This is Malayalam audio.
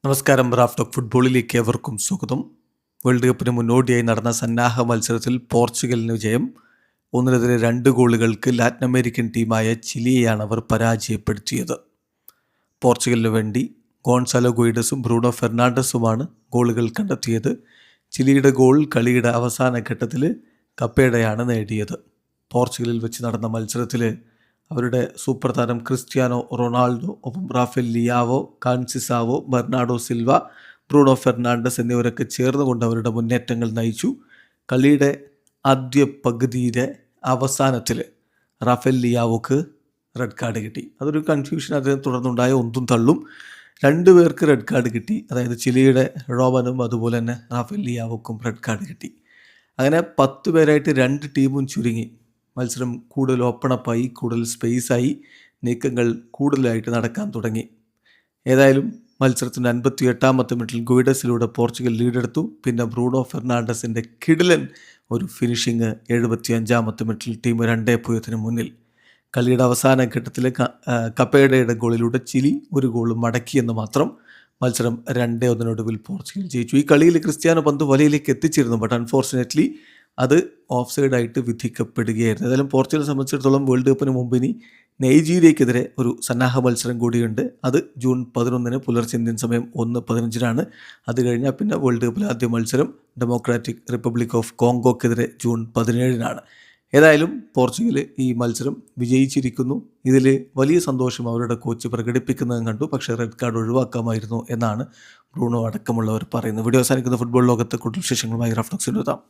നമസ്കാരം. റാഫ് ടോക്ക് ഫുട്ബോളിലേക്ക് ഏവർക്കും സ്വാഗതം. വേൾഡ് കപ്പിന് മുന്നോടിയായി നടന്ന സന്നാഹ മത്സരത്തിൽ പോർച്ചുഗലിന് വിജയം. 1-2 ഗോളുകൾക്ക് ലാറ്റിൻ അമേരിക്കൻ ടീമായ ചിലിയെയാണ് അവർ പരാജയപ്പെടുത്തിയത്. പോർച്ചുഗലിന് വേണ്ടി ഗോൺസാലോ ഗുയിഡസും ബ്രൂണോ ഫെർണാണ്ടസുമാണ് ഗോളുകൾ കണ്ടെത്തിയത്. ചിലിയുടെ ഗോൾ കളിയുടെ അവസാന ഘട്ടത്തിൽ കപ്പേഡയാണ് നേടിയത്. പോർച്ചുഗലിൽ വെച്ച് നടന്ന മത്സരത്തിൽ അവരുടെ സൂപ്പർ താരം ക്രിസ്ത്യാനോ റൊണാൾഡോ, ഒപ്പം Rafael Leao, Conceicao, Bernardo Silva, Bruno Fernandes എന്നിവരൊക്കെ ചേർന്നുകൊണ്ട് അവരുടെ മുന്നേറ്റങ്ങൾ നയിച്ചു. കളിയുടെ ആദ്യ പകുതിയുടെ അവസാനത്തിൽ റാഫേൽ ലിയാവോക്ക് റെഡ് കാർഡ് കിട്ടി. അതൊരു കൺഫ്യൂഷൻ അതിനെ തുടർന്നുണ്ടായ ഒന്നും തള്ളും. 2 പേർക്ക് റെഡ് കാർഡ് കിട്ടി. അതായത് ചിലിയുടെ റോബനും അതുപോലെ തന്നെ റാഫേൽ ലിയാവോക്കും റെഡ് കാർഡ് കിട്ടി. അങ്ങനെ 10 പേരായിട്ട് 2 ടീമും ചുരുങ്ങി. മത്സരം കൂടുതൽ ഓപ്പണപ്പായി, കൂടുതൽ സ്പേസായി, നീക്കങ്ങൾ കൂടുതലായിട്ട് നടക്കാൻ തുടങ്ങി. ഏതായാലും മത്സരത്തിൻ്റെ 58-ാമത്തെ മിനിറ്റിൽ ഗുയിഡസിലൂടെ പോർച്ചുഗൽ ലീഡെടുത്തു. പിന്നെ ബ്രൂണോ ഫെർണാണ്ടസിൻ്റെ കിടിലൻ ഒരു ഫിനിഷിങ് 75-ാമത്തെ മിനിറ്റിൽ ടീം 2-0 മുന്നിൽ. കളിയുടെ അവസാന ഘട്ടത്തിൽ കപ്പേഡയുടെ ഗോളിലൂടെ ചിലി ഒരു ഗോൾ മടക്കിയെന്ന് മാത്രം. മത്സരം 2-1 പോർച്ചുഗൽ ജയിച്ചു. ഈ കളിയിൽ ക്രിസ്ത്യാനോ പന്ത് വലയിലേക്ക് എത്തിച്ചിരുന്നു. ബട്ട് അൺഫോർച്ചുനേറ്റ്ലി അത് ഓഫ് സൈഡായിട്ട് വിധിക്കപ്പെടുകയായിരുന്നു. ഏതായാലും പോർച്ചുഗലിനെ സംബന്ധിച്ചിടത്തോളം വേൾഡ് കപ്പിന് മുമ്പ് ഇനി നൈജീരിയക്കെതിരെ ഒരു സന്നാഹ മത്സരം കൂടിയുണ്ട്. അത് ജൂൺ 11 പുലർച്ചെ ഇന്ത്യൻ സമയം 1:15 അത് കഴിഞ്ഞാൽ പിന്നെ വേൾഡ് കപ്പിലെ ആദ്യ മത്സരം ഡെമോക്രാറ്റിക് റിപ്പബ്ലിക് ഓഫ് കോങ്കോക്കെതിരെ ജൂൺ 17 ഏതായാലും പോർച്ചുഗൽ ഈ മത്സരം വിജയിച്ചിരിക്കുന്നു. ഇതിൽ വലിയ സന്തോഷം അവരുടെ കോച്ച് പ്രകടിപ്പിക്കുന്നതും കണ്ടു. പക്ഷേ റെഡ് കാർഡ് ഒഴിവാക്കാമായിരുന്നു എന്നാണ് ബ്രൂണോ അടക്കമുള്ളവർ പറയുന്നത്. വീഡിയോ അവസാനിക്കുന്ന ഫുട്ബോൾ ലോകത്തെ കൂടുതൽ വിശേഷങ്ങളുമായി റാഫ് ടോക്സിൽ എത്താം.